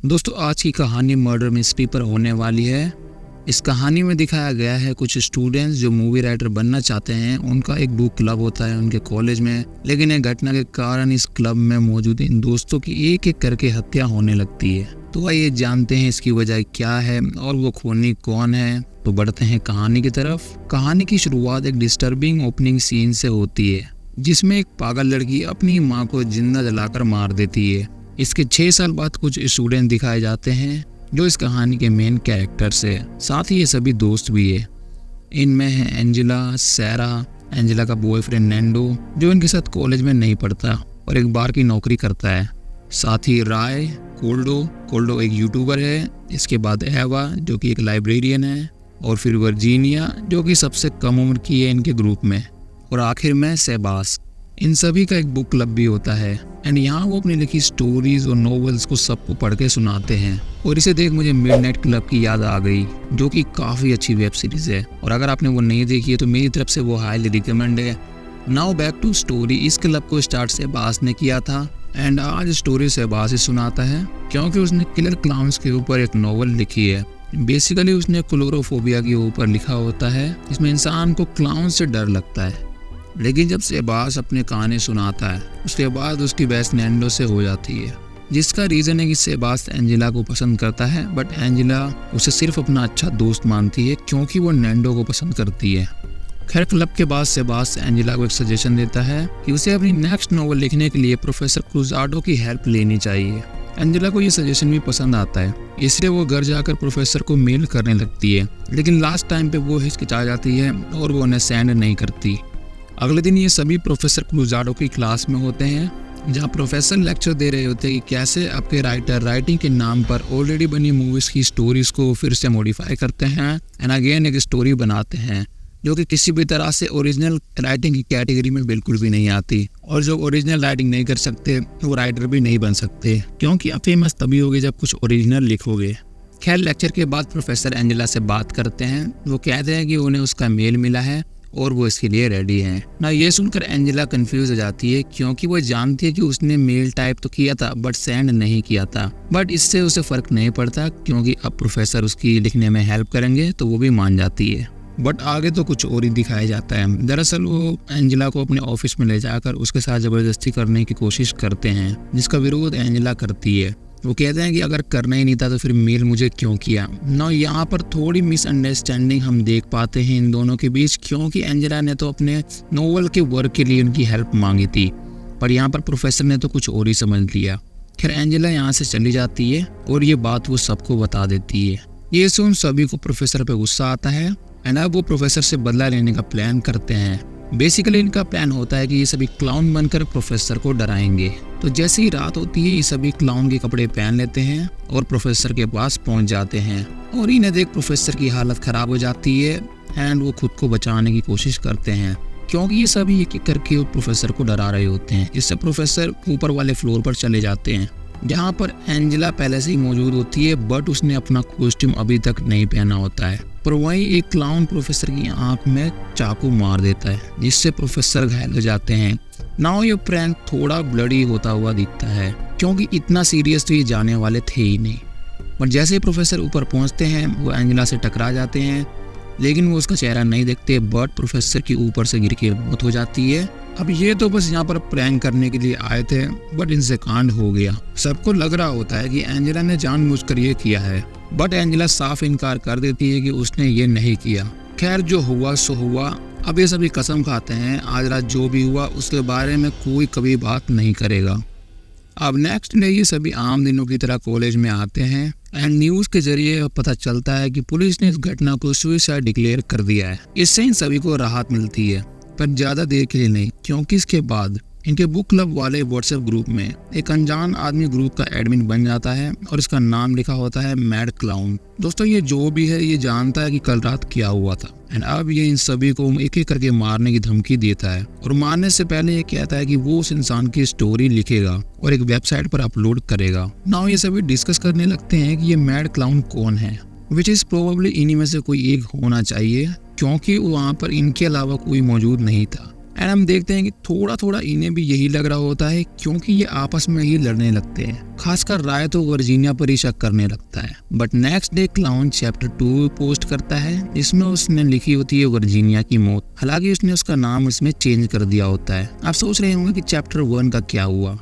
दोस्तों आज की कहानी मर्डर मिस्ट्री पर होने वाली है। इस कहानी में दिखाया गया है कुछ स्टूडेंट्स जो मूवी राइटर बनना चाहते हैं। उनका एक बुक क्लब होता है उनके कॉलेज में, लेकिन एक घटना के कारण इस क्लब में मौजूद इन दोस्तों की एक एक करके हत्या होने लगती है। तो आइए जानते हैं इसकी वजह क्या है और वो खूनी कौन है। तो बढ़ते हैं कहानी की तरफ। कहानी की शुरुआत एक डिस्टर्बिंग ओपनिंग सीन से होती है जिसमें एक पागल लड़की अपनी माँ को जिंदा जलाकर मार देती है। इसके 6 साल बाद कुछ स्टूडेंट दिखाए जाते हैं जो इस कहानी के मेन कैरेक्टर्स है। साथ ही ये सभी दोस्त भी है। इनमें है एंजेला, सैरा, एंजेला का बॉयफ्रेंड नैंडो जो इनके साथ कॉलेज में नहीं पढ़ता और एक बार की नौकरी करता है। साथ ही राय, कोल्डो एक यूट्यूबर है। इसके बाद एवा जो कि एक लाइब्रेरियन है, और फिर वर्जीनिया जो कि सबसे कम उम्र की है इनके ग्रुप में, और आखिर में सेबास। इन सभी का एक बुक क्लब भी होता है एंड यहाँ वो अपनी लिखी स्टोरीज और नॉवेल्स को सबको पढ़ के सुनाते हैं। और इसे देख मुझे मिडनाइट क्लब की याद आ गई जो कि काफ़ी अच्छी वेब सीरीज है, और अगर आपने वो नहीं देखी है तो मेरी तरफ से वो हाईली रिकमेंड है। Now back to story. इस क्लब को स्टार्ट सेबास ने किया था एंड आज स्टोरी सेबास ही सुनाता है क्योंकि उसने किलर क्लाउन्स के ऊपर एक नॉवल लिखी है। बेसिकली उसने क्लोरोफोबिया के ऊपर लिखा होता है, इसमें इंसान को क्लाउन से डर लगता है। लेकिन जब सेबास अपनी कहानी सुनाता है उसके बाद उसकी बहस नैंडो से हो जाती है, जिसका रीज़न है कि सेबास एंजेला को पसंद करता है, बट एंजेला उसे सिर्फ अपना अच्छा दोस्त मानती है क्योंकि वो नैंडो को पसंद करती है। खैर क्लब के बाद सेबास एंजेला को एक सजेशन देता है कि उसे अपनी नेक्स्ट नॉवल लिखने के लिए प्रोफेसर क्रुजाडो की हेल्प लेनी चाहिए। एंजेला को ये सजेशन भी पसंद आता है, इसलिए वो घर जाकर प्रोफेसर को मेल करने लगती है। लेकिन लास्ट टाइम पे वो हिचकिचा जाती है और वो उन्हें सेंड नहीं करती। अगले दिन ये सभी प्रोफेसर क्रुजाडो की क्लास में होते हैं जहाँ प्रोफेसर लेक्चर दे रहे होते हैं कि कैसे आपके राइटर राइटिंग के नाम पर ऑलरेडी बनी मूवीज़ की स्टोरीज को फिर से मॉडिफाई करते हैं एंड अगेन एक स्टोरी बनाते हैं जो कि किसी भी तरह से ओरिजिनल राइटिंग की कैटेगरी में बिल्कुल भी नहीं आती। और जो ओरिजिनल राइटिंग नहीं कर सकते वो राइटर भी नहीं बन सकते, क्योंकि आप फेमस तभी होगे जब कुछ ओरिजिनल लिखोगे। खैर लेक्चर के बाद प्रोफेसर एंजेला से बात करते हैं। वो कहते हैं कि उन्हें उसका मेल मिला है और वो इसके लिए रेडी हैं। ना ये सुनकर एंजेला कंफ्यूज हो जाती है क्योंकि वो जानती है कि उसने मेल टाइप तो किया था बट सेंड नहीं किया था। बट इससे उसे फर्क नहीं पड़ता क्योंकि अब प्रोफेसर उसकी लिखने में हेल्प करेंगे तो वो भी मान जाती है। बट आगे तो कुछ और ही दिखाया जाता है। दरअसल वो एंजेला को अपने ऑफिस में ले जाकर उसके साथ जबरदस्ती करने की कोशिश करते हैं, जिसका विरोध एंजेला करती है। वो कहते हैं कि अगर करना ही नहीं था तो फिर मेल मुझे क्यों किया। ना यहाँ पर थोड़ी मिसअंडरस्टैंडिंग हम देख पाते हैं इन दोनों के बीच, क्योंकि एंजेला ने तो अपने नोवेल के वर्क के लिए उनकी हेल्प मांगी थी, पर यहाँ पर प्रोफेसर ने तो कुछ और ही समझ लिया। खैर एंजेला यहाँ से चली जाती है और ये बात वो सबको बता देती है। ये सुन सभी को प्रोफेसर पे गुस्सा आता है एंड अब वो प्रोफेसर से बदला लेने का प्लान करते हैं। बेसिकली इनका प्लान होता है कि ये सभी क्लाउन बनकर प्रोफेसर को डराएंगे। तो जैसे ही रात होती है ये सभी क्लाउन के कपड़े पहन लेते हैं और प्रोफेसर के पास पहुंच जाते हैं, और इन्हें देख प्रोफेसर की हालत खराब हो जाती है एंड वो खुद को बचाने की कोशिश करते हैं क्योंकि ये सभी एक एक करके प्रोफेसर को डरा रहे होते हैं। इससे प्रोफेसर ऊपर वाले फ्लोर पर चले जाते हैं जहाँ पर एंजेला पहले से ही मौजूद होती है, बट उसने अपना कॉस्ट्यूम अभी तक नहीं पहना होता है। पर वहीं एक क्लाउन प्रोफेसर की आंख में चाकू मार देता है जिससे प्रोफेसर घायल हो जाते हैं। नाउ ये प्रैंक थोड़ा ब्लडी होता हुआ दिखता है क्योंकि इतना सीरियस तो ये जाने वाले थे ही नहीं। पर जैसे ही प्रोफेसर ऊपर पहुंचते हैं वो एंजेला से टकरा जाते हैं, लेकिन वो उसका चेहरा नहीं देखते, बट प्रोफेसर के ऊपर से गिर के मौत हो जाती है। अब ये तो बस यहाँ पर प्रैंक करने के लिए आए थे, बट इनसे कांड हो गया। सबको लग रहा होता है कि एंजेला ने जानबूझकर ये किया है, बट एंजेला साफ इनकार कर देती है कि उसने ये नहीं किया। खैर जो हुआ सो हुआ। अब ये सभी कसम खाते हैं आज रात जो भी हुआ उसके बारे में कोई कभी बात नहीं करेगा। अब नेक्स्ट डे ये सभी आम दिनों की तरह कॉलेज में आते हैं एंड न्यूज़ के जरिए पता चलता है कि पुलिस ने इस घटना को सुसाइड डिक्लेयर कर दिया है। इससे इन सभी को राहत मिलती है, पर ज़्यादा देर के लिए नहीं, क्योंकि इसके बाद इनके बुक क्लब वाले व्हाट्सएप ग्रुप में एक अनजान आदमी ग्रुप का एडमिन बन जाता है और इसका नाम लिखा होता है मैड क्लाउन। दोस्तों ये जो भी है ये जानता है कि कल रात क्या हुआ था एंड अब ये इन सभी को एक एक करके मारने की धमकी देता है, और मारने से पहले ये कहता है कि वो उस इंसान की स्टोरी लिखेगा और एक वेबसाइट पर अपलोड करेगा। नाउ ये सभी डिस्कस करने लगते हैं कि ये मैड क्लाउन कौन है, विच इज़ प्रोबेबली इन्हीं में से कोई एक होना चाहिए क्योंकि वहाँ पर इनके अलावा कोई मौजूद नहीं था। एंड हम देखते हैं कि थोड़ा थोड़ा इन्हें भी यही लग रहा होता है, क्योंकि ये आपस में ही लड़ने लगते हैं। खासकर राय तो वर्जीनिया पर ही शक करने लगता है। But next day clown chapter 2 post करता है, जिसमें उसने लिखी होती है वर्जीनिया की मौत। हालांकि उसने उसका नाम इसमें चेंज कर दिया होता है। आप सोच रहे होंगे कि चैप्टर 1 का क्या हुआ।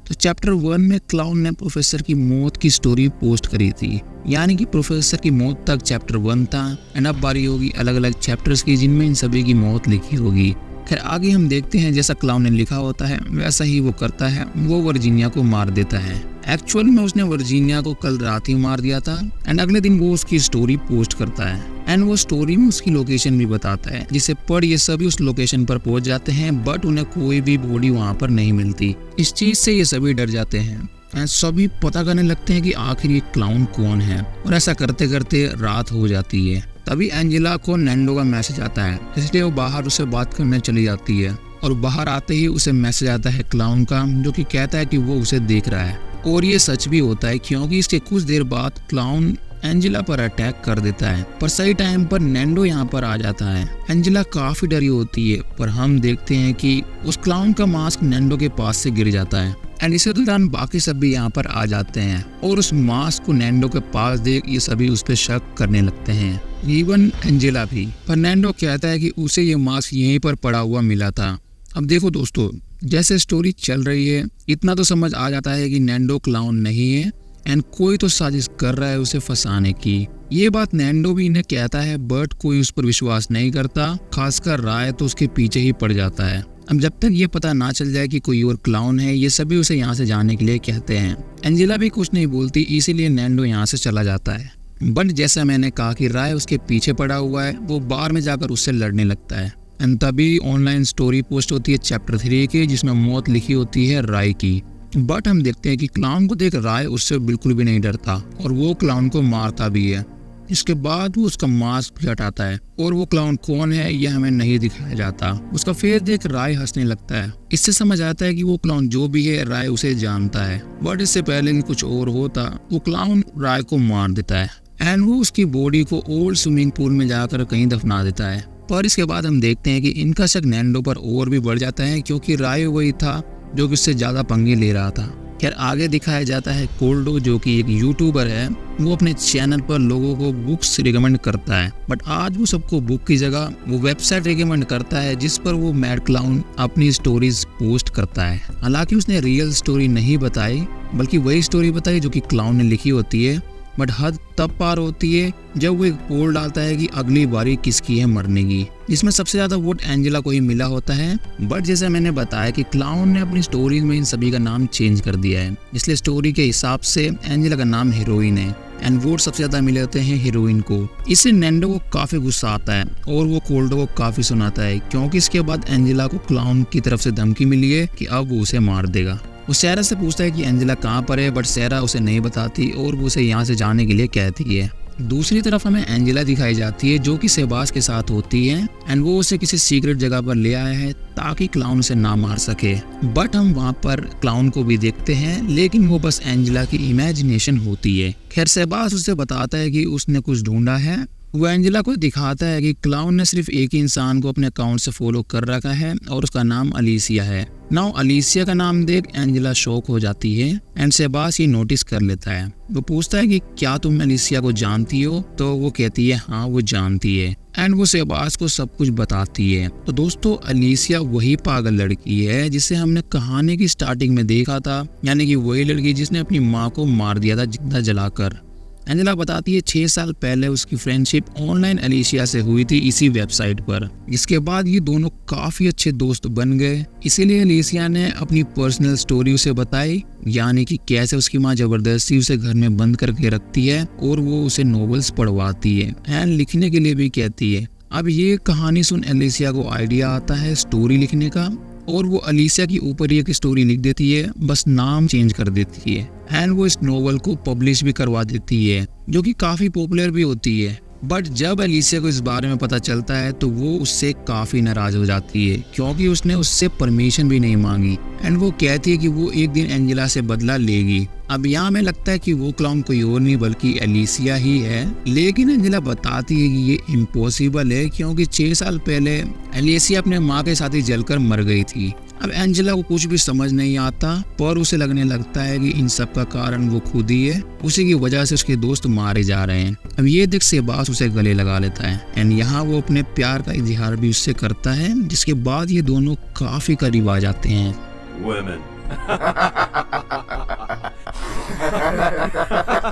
तो चैप्टर 1 में क्लाउन ने प्रोफेसर की मौत की स्टोरी पोस्ट करी थी, यानी कि प्रोफेसर की मौत तक चैप्टर 1 था। एंड अब बारी होगी अलग अलग चैप्टर्स की, जिनमें इन सभी की मौत लिखी होगी। खैर आगे हम देखते हैं, जैसा क्लाउन ने लिखा होता है वैसा ही वो करता है, वो वर्जीनिया को मार देता है। एक्चुअल में उसने वर्जीनिया को कल रात ही मार दिया था। एंड अगले दिन वो उसकी स्टोरी पोस्ट करता है। एंड वो स्टोरी में उसकी लोकेशन भी बताता है, जिसे पढ़ ये सभी उस लोकेशन पर पहुंच जाते हैं। बट उन्हें कोई भी बॉडी वहां पर नहीं मिलती। इस चीज से ये सभी डर जाते हैं एंड सभी पता करने लगते हैं कि आखिर ये क्लाउन कौन है। और ऐसा करते करते रात हो जाती है। तभी एंजेला को नैंडो का मैसेज आता है, इसलिए वो बाहर उसे बात करने चली जाती है। और बाहर आते ही उसे मैसेज आता है क्लाउन का, जो कि कहता है कि वो उसे देख रहा है। और ये सच भी होता है, क्योंकि इसके कुछ देर बाद क्लाउन एंजेला पर अटैक कर देता है। पर सही टाइम पर नैंडो यहाँ पर आ जाता है। एंजेला काफी डरी होती है, पर हम देखते हैं कि उस क्लाउन का मास्क नैंडो के पास से गिर जाता है। एंड इसी दौरान बाकी सब भी यहाँ पर आ जाते हैं और उस मास्क को नैंडो के पास देख ये सभी उस पर शक करने लगते हैं, इवन एंजेला भी। पर नैंडो कहता है कि उसे ये मास्क यहीं पर पड़ा हुआ मिला था। अब देखो दोस्तों, जैसे स्टोरी चल रही है इतना तो समझ आ जाता है कि नैंडो क्लाउन नहीं है एंड कोई तो साजिश कर रहा है उसे फंसाने की। ये बात नैंडो भी इन्हें कहता है, बट कोई उस पर विश्वास नहीं करता। खासकर राय तो उसके पीछे ही पड़ जाता है। अब जब तक ये पता ना चल जाए कि कोई और क्लाउन है, ये सभी उसे यहाँ से जाने के लिए कहते हैं। एंजेला भी कुछ नहीं बोलती, इसीलिए नैंडो यहाँ से चला जाता है। बट जैसा मैंने कहा कि राय उसके पीछे पड़ा हुआ है, वो बार में जाकर उससे लड़ने लगता है। एंड तभी ऑनलाइन स्टोरी पोस्ट होती है चैप्टर 3 की, जिसमें मौत लिखी होती है राय की। बट हम देखते हैं कि क्लाउन को देख राय उससे बिल्कुल भी नहीं डरता और वो क्लाउन को मारता भी है। इसके बाद वो उसका मास्क भी हटाता है और वो क्लाउन कौन है यह हमें नहीं दिखाया जाता। उसका फेस देख राय हंसने लगता है। इससे समझ आता है कि वो क्लाउन जो भी है राय उसे जानता है। बट इससे पहले कि कुछ और होता, वो क्लाउन राय को मार देता है एंड वो उसकी बॉडी को ओल्ड स्विमिंग पूल में जाकर कहीं दफना देता है। पर इसके बाद हम देखते हैं कि इनका शक नैंडो पर और भी बढ़ जाता है, क्योंकि राय वही था जो कि उससे ज्यादा पंगे ले रहा था। खैर आगे दिखाया जाता है कोल्डो, जो कि एक यूट्यूबर है। वो अपने चैनल पर लोगों को बुक्स रिकमेंड करता है, बट आज वो सबको बुक की जगह वो वेबसाइट रिकमेंड करता है, जिस पर वो मैड क्लाउन अपनी स्टोरीज पोस्ट करता है। हालांकि उसने रियल स्टोरी नहीं बताई, बल्कि वही स्टोरी बताई जो कि क्लाउन ने लिखी होती है। बट हद तब पार होती है जब वो एक पोल डालता है कि अगली बारी किसकी है मरने की, जिसमें सबसे ज्यादा वोट एंजेला को ही मिला होता है। बट जैसे मैंने बताया कि क्लाउन ने अपनी स्टोरी में इन सभी का नाम चेंज कर दिया है, इसलिए स्टोरी के हिसाब से एंजेला का नाम हीरोइन है एंड वोट सबसे ज्यादा मिले होते हैं हीरोइन को। इससे नैंडो को काफी गुस्सा आता है और वो कोल्डो को काफी सुनाता है, क्योंकि इसके बाद एंजेला को क्लाउन की तरफ से धमकी मिली है कि अब वो उसे मार देगा। वो सैरा से पूछता है कि एंजेला कहाँ पर है, बट सैरा उसे नहीं बताती और वो उसे यहाँ से जाने के लिए कहती है। दूसरी तरफ हमें एंजेला दिखाई जाती है, जो कि सेबास के साथ होती है एंड वो उसे किसी सीक्रेट जगह पर ले आया है ताकि क्लाउन उसे ना मार सके। बट हम वहाँ पर क्लाउन को भी देखते हैं, लेकिन वो बस एंजेला की इमेजिनेशन होती है। खैर सेबास उसे बताता है कि उसने कुछ ढूंढा है। वो एंजेला को दिखाता है कि क्लाउन ने सिर्फ एक ही इंसान को अपने अकाउंट से फॉलो कर रखा है और उसका नाम अलीसिया है। नाउ अलीसिया का नाम देख एंजेला शॉक हो जाती है एंड सेबास ये नोटिस कर लेता है। वो पूछता है कि क्या तुम अलीसिया को जानती हो, तो वो कहती है हाँ वो जानती है एंड वो सेबास को सब कुछ बताती है। तो दोस्तों अलीसिया वही पागल लड़की है जिसे हमने कहानी की स्टार्टिंग में देखा था, यानी कि वही लड़की जिसने अपनी माँ को मार दिया था जिंदा जलाकर। एंजेला बताती है 6 साल पहले उसकी फ्रेंडशिप ऑनलाइन अलीसिया से हुई थी इसी वेबसाइट पर। इसके बाद ये दोनों काफी अच्छे दोस्त बन गए। इसीलिए अलीसिया ने अपनी पर्सनल स्टोरी उसे बताई, यानी कि कैसे उसकी माँ जबरदस्ती उसे घर में बंद करके रखती है और वो उसे नॉवेल्स पढ़वाती है एंड लिखने के लिए भी कहती है। अब ये कहानी सुन अलीसिया को आइडिया आता है स्टोरी लिखने का और वो अलीसिया की ऊपर ही एक स्टोरी लिख देती है, बस नाम चेंज कर देती है एंड वो इस नोवेल को पब्लिश भी करवा देती है, जो कि काफी पॉपुलर भी होती है। बट जब एलिसिया को इस बारे में पता चलता है तो वो उससे काफी नाराज हो जाती है, क्योंकि उसने उससे परमिशन भी नहीं मांगी एंड वो कहती है कि वो एक दिन एंजेला से बदला लेगी। अब यहाँ में लगता है कि वो क्लाउन कोई और नहीं बल्कि एलिसिया ही है, लेकिन एंजेला बताती है कि ये इम्पॉसिबल है क्योंकि 6 साल पहले एलिसिया अपने माँ के साथ ही जलकर मर गई थी। अब एंजेला को कुछ भी समझ नहीं आता, पर उसे लगने लगता है कि इन सब का कारण वो खुद ही है, उसी की वजह से उसके दोस्त मारे जा रहे हैं। अब ये देख सेबास उसे गले लगा लेता है एंड यहाँ वो अपने प्यार का इजहार भी उससे करता है, जिसके बाद ये दोनों काफी करीब आ जाते हैं।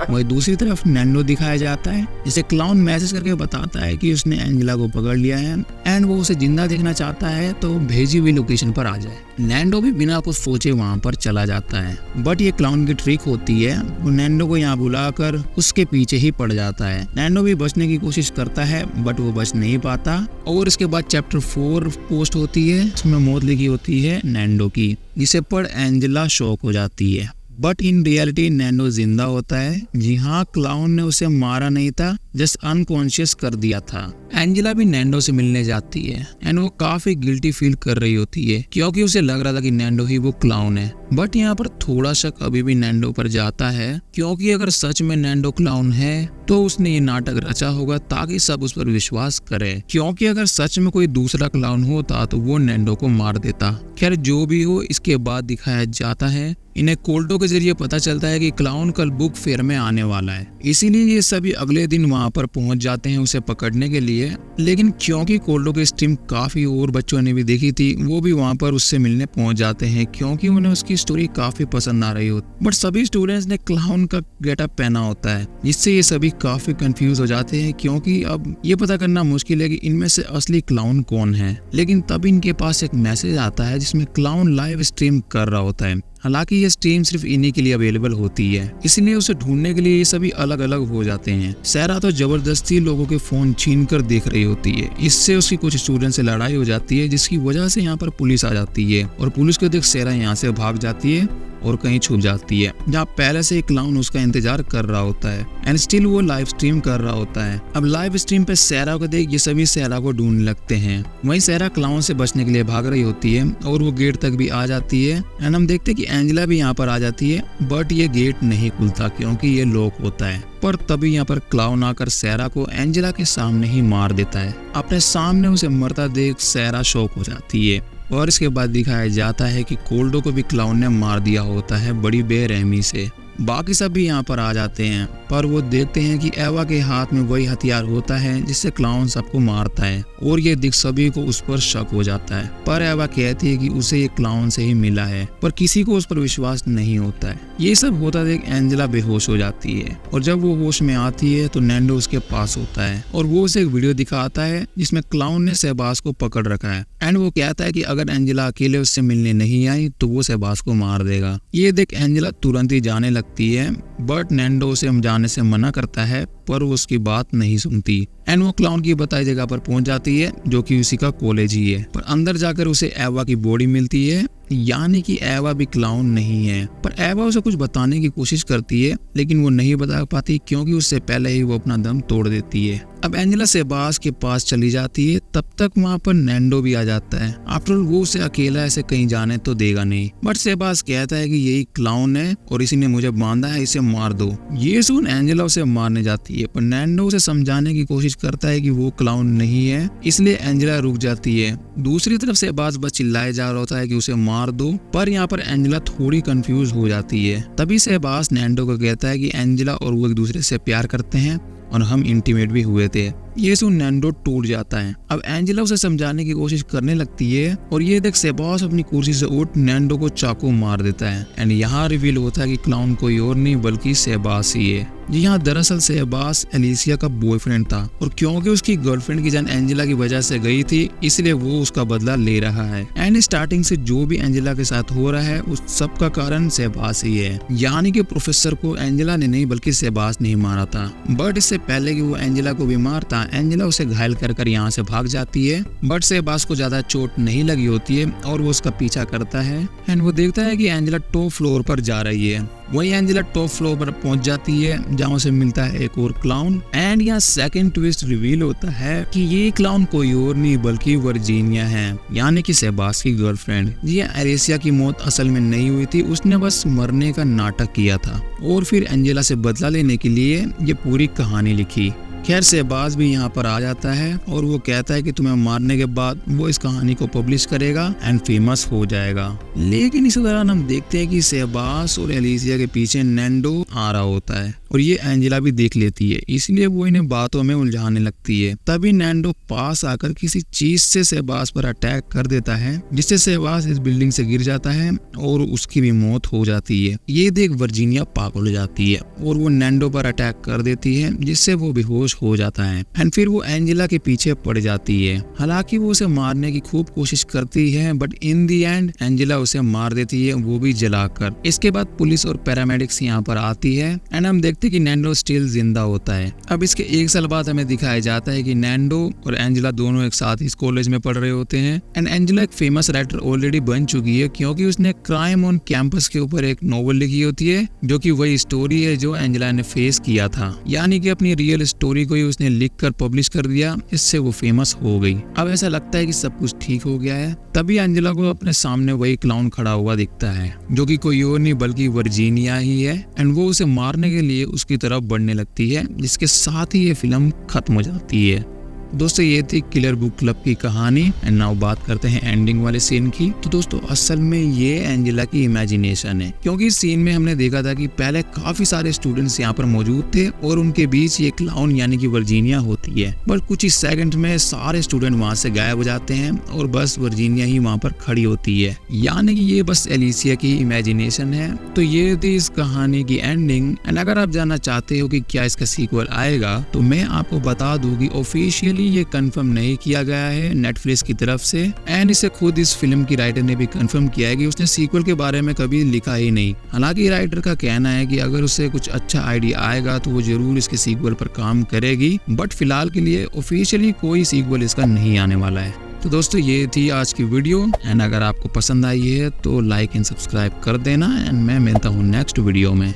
वही दूसरी तरफ नैंडो दिखाया जाता है, जिसे क्लाउन मैसेज करके बताता है कि उसने एंजेला को पकड़ लिया है एंड वो उसे जिंदा देखना चाहता है तो भेजी हुई लोकेशन पर आ जाए। नैंडो भी बिना कुछ सोचे वहां पर चला जाता है, बट ये क्लाउन की ट्रिक होती है। वो नैंडो को यहाँ बुलाकर उसके पीछे ही पड़ जाता है। नैंडो भी बचने की कोशिश करता है बट वो बच नहीं पाता और इसके बाद चैप्टर 4 पोस्ट होती है, उसमें मौत लिखी होती है नैंडो की, जिसे पढ़ एंजेला शॉक हो जाती है। बट इन रियलिटी नैंडो जिंदा होता है। जी हाँ, क्लाउन ने उसे मारा नहीं था, जस्ट अनकॉन्शियस कर दिया था। एंजेला भी नैंडो से मिलने जाती है एंड वो काफी गिल्टी फील कर रही होती है क्योंकि उसे लग रहा था कि नैंडो ही वो क्लाउन है। बट यहाँ पर थोड़ा शक अभी भी नैंडो पर जाता है, क्योंकि अगर सच में नैंडो क्लाउन है तो उसने ये नाटक रचा होगा ताकि सब उस पर विश्वास करे, क्योंकि अगर सच में कोई दूसरा क्लाउन होता तो वो नैंडो को मार देता। खैर जो भी हो, इसके बाद दिखाया जाता है इन्हें कोल्डो के जरिए पता चलता है कि क्लाउन कल बुक फेयर में आने वाला है, इसीलिए ये सभी अगले दिन वहां पर पहुंच जाते हैं उसे पकड़ने के लिए। लेकिन क्योंकि कोल्डो की स्ट्रीम काफी और बच्चों ने भी देखी थी, वो भी वहां पर उससे मिलने पहुंच जाते हैं क्योंकि उन्हें उसकी स्टोरी काफी पसंद आ रही होती। बट सभी स्टूडेंट्स ने क्लाउन का गेटअप पहना होता है, जिससे ये सभी काफी कंफ्यूज हो जाते हैं क्योंकि अब ये पता करना मुश्किल है कि इनमें से असली क्लाउन कौन है। लेकिन तब इनके पास एक मैसेज आता है जिसमें क्लाउन लाइव स्ट्रीम कर रहा होता है। हालांकि ये स्ट्रीम सिर्फ इन्हीं के लिए अवेलेबल होती है, इसलिए उसे ढूंढने के लिए ये सभी अलग अलग हो जाते हैं। सारा तो जबरदस्ती लोगों के फोन छीन कर देख रही होती है। इससे उसकी कुछ स्टूडेंट से लड़ाई हो जाती है, जिसकी वजह से यहाँ पर पुलिस आ जाती है और पुलिस को देख सारा यहाँ से भाग जाती है और कहीं छुप जाती है, जहाँ पहले से एक क्लाउन उसका इंतजार कर रहा होता है एंड स्टिल वो लाइव स्ट्रीम कर रहा होता है। अब लाइव स्ट्रीम पे सारा को देख ये सभी सारा को ढूंढने लगते हैं। वहीं सारा क्लाउन से बचने के लिए भाग रही होती है और वो गेट तक भी आ जाती है एंड हम देखते हैं कि एंजेला भी यहाँ पर आ जाती है, बट ये गेट नहीं खुलता क्योंकि ये लॉक होता है। पर तभी यहाँ पर क्लाउन आकर सारा को एंजेला के सामने ही मार देता है। अपने सामने उसे मरता देख सारा शॉक हो जाती है और इसके बाद दिखाया जाता है कि कोल्डो को भी क्लाउन ने मार दिया होता है बड़ी बेरहमी से। बाकी सब भी यहाँ पर आ जाते हैं, पर वो देखते हैं कि एवा के हाथ में वही हथियार होता है जिससे क्लाउन सबको मारता है और ये दिख सभी को उस पर शक हो जाता है। पर एवा कहती है कि उसे ये क्लाउन से ही मिला है, पर किसी को उस पर विश्वास नहीं होता है। ये सब होता देख एंजेला बेहोश हो जाती है और जब वो होश में आती है तो नैंडो उसके पास होता है और वो उसे एक वीडियो दिखाता है जिसमें क्लाउन ने सेबास को पकड़ रखा है एंड वो कहता है कि अगर एंजेला अकेले उससे मिलने नहीं आई तो वो सेबास को मार देगा। ये देख एंजेला तुरंत ही जाने लगती है, बट नैंडो उसे जाने से मना करता है, पर वो उसकी बात नहीं सुनती एंड वो क्लाउन की बताई जगह पर पहुंच जाती है जो कि उसी का कॉलेज ही है। पर अंदर जाकर उसे एवा की बॉडी मिलती है, यानी कि एवा भी क्लाउन नहीं है। पर एवा उसे कुछ बताने की कोशिश करती है लेकिन वो नहीं बता पाती क्योंकि उससे पहले ही वो अपना दम तोड़ देती है। अब एंजेला सेबास के पास चली जाती है, तब तक वहाँ पर नैंडो भी आ जाता है। आफ्टर ऑल वो उसे अकेला ऐसे कहीं जाने तो देगा नहीं, बट सेबास कहता है कि यही क्लाउन है और इसी ने मुझे बांधा है, इसे मार दो। ये सुन एंजेला उसे मारने जाती है, पर नैंडो उसे समझाने की कोशिश करता है कि वो क्लाउन नहीं है, इसलिए एंजेला रुक जाती है। दूसरी तरफ सेबास बस चिल्लाए जा रहा होता है कि उसे मार दो, पर यहाँ पर एंजेला थोड़ी कंफ्यूज हो जाती है। तभी सेबास नैंडो को कहता है कि एंजेला और वो एक दूसरे से प्यार करते हैं और हम इंटीमेट भी हुए थे। ये सुन नैंडो टूट जाता है। अब एंजेला उसे समझाने की कोशिश करने लगती है और ये देख सेबास अपनी कुर्सी से उठ नैंडो को चाकू मार देता है एंड यहाँ रिवील होता है कि क्लाउन कोई और नहीं बल्कि सेबास ही है। जी हाँ, दरअसल सेबास एलिसिया का बॉयफ्रेंड था और क्योंकि उसकी गर्लफ्रेंड की जान एंजेला की वजह से गई थी, इसलिए वो उसका बदला ले रहा है एंड स्टार्टिंग से जो भी एंजेला के साथ हो रहा है उस सब का कारण सेबास ही है। यानी कि प्रोफेसर को एंजेला ने नहीं बल्कि सेबास ने ही मारा था। बट इससे पहले कि वो एंजेला को भी मारता, एंजेला उसे घायल कर यहाँ से भाग जाती है, बट सेबास को ज्यादा चोट नहीं लगी होती है और वो उसका पीछा करता है एंड वो देखता है कि एंजेला टॉप फ्लोर पर जा रही है। वही एंजेला टॉप फ्लोर पर पहुंच जाती है जहां उसे मिलता है एक और क्लाउन। एंड यहाँ सेकंड ट्विस्ट रिवील होता है कि ये क्लाउन कोई और नहीं बल्कि वर्जीनिया है, यानी कि सेबास की गर्लफ्रेंड। ये एरेसिया की मौत असल में नहीं हुई थी, उसने बस मरने का नाटक किया था और फिर एंजेला से बदला लेने के लिए ये पूरी कहानी लिखी। खैर सेबास भी यहाँ पर आ जाता है और वो कहता है कि तुम्हें मारने के बाद वो इस कहानी को पब्लिश करेगा एंड फेमस हो जाएगा। लेकिन इस दौरान हम देखते हैं कि सेबास और एलिसिया के पीछे नैंडो आ रहा होता है और ये एंजेला भी देख लेती है, इसलिए वो इन्हें बातों में उलझाने लगती है। तभी नैंडो पास आकर किसी चीज से सेबास पर अटैक कर देता है, जिससे सेबास इस बिल्डिंग से गिर जाता है और उसकी भी मौत हो जाती है। ये देख वर्जीनिया पागल हो जाती है और वो नैंडो पर अटैक कर देती है, जिससे वो बेहोश हो जाता है एंड फिर वो एंजेला के पीछे पड़ जाती है। हालांकि वो उसे मारने की खूब कोशिश करती है but in the and Angela उसे मार देती है, वो भी जलाकर। इसके बाद पुलिस और पैरामेडिक्स यहाँ पर आती है एंड हम देखते कि नैंडो स्टिल जिंदा होता है। अब इसके 1 साल बाद हमें दिखाया जाता है कि नैंडो और एंजेला दोनों एक साथ इस कॉलेज में पढ़ रहे होते हैं एंड एंजेला एक फेमस राइटर ऑलरेडी बन चुकी है, क्योंकि उसने क्राइम ऑन कैंपस के ऊपर एक नॉवल लिखी होती है जो कि वही स्टोरी है जो एंजेला ने फेस किया था, यानी कि अपनी रियल स्टोरी को ही उसने लिखकर पब्लिश कर दिया, इससे वो फेमस हो गई। अब ऐसा लगता है कि सब कुछ ठीक हो गया है। तभी एंजेला को अपने सामने वही क्लाउन खड़ा हुआ दिखता है जो कि कोई और नहीं बल्कि वर्जीनिया ही है एंड वो उसे मारने के लिए उसकी तरफ बढ़ने लगती है, जिसके साथ ही ये फिल्म खत्म हो जाती है। दोस्तों ये थी किलर बुक क्लब की कहानी एंड नाउ बात करते हैं एंडिंग वाले सीन की। तो दोस्तों असल में ये एंजेला की इमेजिनेशन है, क्योंकि इस सीन में हमने देखा था कि पहले काफी सारे स्टूडेंट्स यहाँ पर मौजूद थे और उनके बीच ये क्लाउन यानी कि वर्जीनिया होती है, बट कुछ ही सेकंड में सारे स्टूडेंट वहाँ से गायब हो जाते हैं और बस वर्जीनिया ही वहाँ पर खड़ी होती है, यानी कि ये बस एलिसिया की इमेजिनेशन है। तो ये थी इस कहानी की एंडिंग एंड अगर आप जानना चाहते हो कि क्या इसका सीक्वल आएगा तो मैं आपको बता दूं कि ऑफिशियली ये कंफर्म नहीं किया गया है नेटफ्लिक्स की तरफ से एंड इसे खुद इस फिल्म की राइटर ने भी कंफर्म किया है कि उसने सीक्वल के बारे में कभी लिखा ही नहीं। हालांकि राइटर का कहना है कि अगर उसे कुछ अच्छा आइडिया आएगा तो वो जरूर इसके सीक्वल पर काम करेगी, बट फिलहाल के लिए ऑफिशियली कोई सीक्वल इसका नहीं आने वाला है। तो दोस्तों ये थी आज की वीडियो एंड अगर आपको पसंद आई है तो लाइक एंड सब्सक्राइब कर देना एंड मैं मिलता हूँ नेक्स्ट वीडियो में।